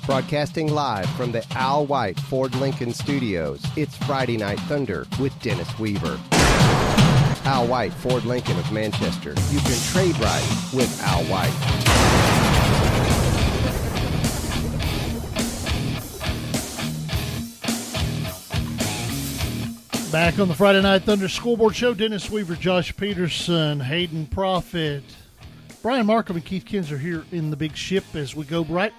Broadcasting live from the Al White Ford Lincoln Studios, it's Friday Night Thunder with Dennis Weaver. Al White Ford Lincoln of Manchester. You can trade right with Al White. Back on the Friday Night Thunder Scoreboard Show, Dennis Weaver, Josh Peterson, Hayden Proffitt, Brian Markham, and Keith Kinsler here in the big ship as we go right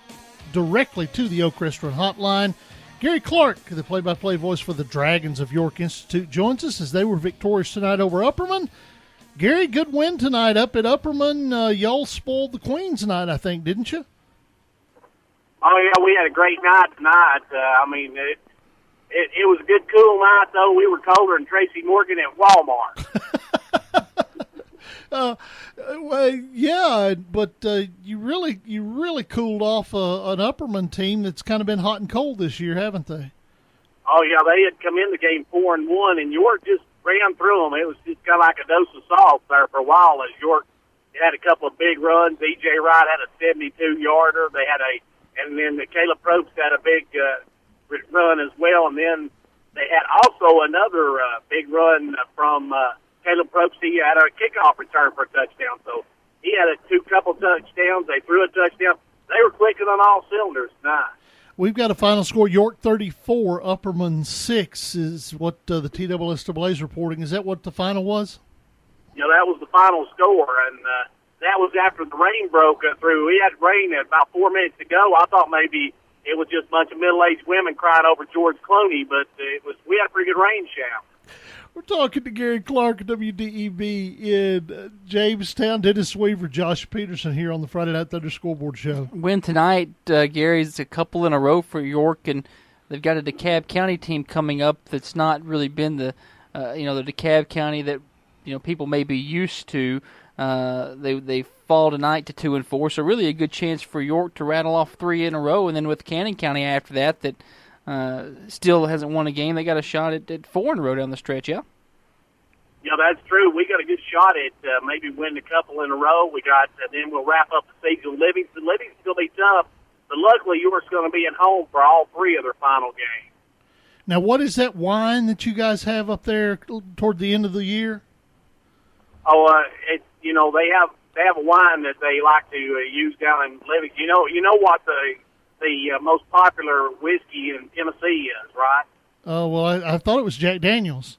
directly to the Oak Restaurant Hotline. Garry Clark, the play-by-play voice for the Dragons of York Institute, joins us as they were victorious tonight over Upperman. Garry, good win tonight up at Upperman. Y'all spoiled the Queens tonight, I think, didn't you? Oh, yeah, we had a great night tonight. It was a good, cool night, though. We were colder than Tracy Morgan at Walmart. Yeah, but you really cooled off an Upperman team that's kind of been hot and cold this year, haven't they? Oh, yeah, they had come in the game 4-1, and York just ran through them. It was just kind of like a dose of salt there for a while as York had a couple of big runs. E.J. Wright had a 72-yarder. And then Caleb Probst had a big run as well, and then they had also another big run from Caleb Probst. He had a kickoff return for a touchdown, so he had a couple touchdowns. They threw a touchdown. They were clicking on all cylinders tonight. We've got a final score: York 34, Upperman 6 is what the TSSAA is reporting. Is that what the final was? Yeah, that was the final score, and that was after the rain broke through. We had rain at about 4 minutes to go. I thought maybe it was just a bunch of middle-aged women crying over George Clooney, but we had a pretty good rain shower. We're talking to Garry Clark, WDEB in Jamestown. Dennis Weaver, Josh Peterson here on the Friday Night Thunder Scoreboard Show. Win tonight, Gary's a couple in a row for York, and they've got a DeKalb County team coming up that's not really been the DeKalb County that people may be used to. They fall tonight to 2-4, so really a good chance for York to rattle off 3 in a row, and then with Cannon County after that still hasn't won a game. They got a shot at 4 in a row down the stretch, yeah? Yeah, that's true. We got a good shot at maybe winning a couple in a row. Then we'll wrap up the season with Livingston. Livingston's going to be tough, but luckily York's going to be at home for all 3 of their final games. Now, what is that wine that you guys have up there toward the end of the year? Oh, they have a wine that they like to use down in Livingston. You know what the most popular whiskey in Tennessee is, right? Oh, well, I thought it was Jack Daniels.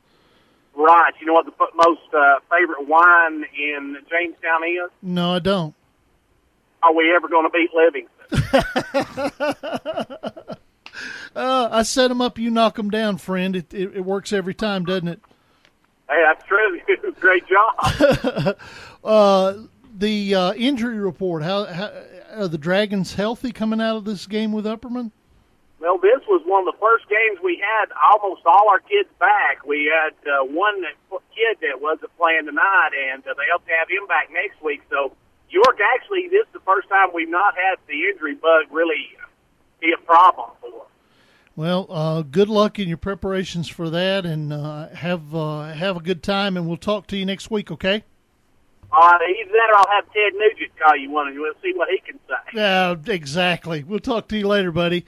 Right. You know what the most favorite wine in Jamestown is? No, I don't. Are we ever going to beat Livingston? I set them up, you knock them down, friend. It works every time, doesn't it? Hey, that's true. Great job. The injury report, how are the Dragons healthy coming out of this game with Upperman? Well, this was one of the first games we had almost all our kids back. We had one kid that wasn't playing tonight, and they hope to have him back next week. So York, actually, this is the first time we've not had the injury bug really be a problem for us. Well, good luck in your preparations for that, and have a good time, and we'll talk to you next week, okay? All right, either that or I'll have Ted Nugent call you one, and we'll see what he can say. Yeah, exactly. We'll talk to you later, buddy.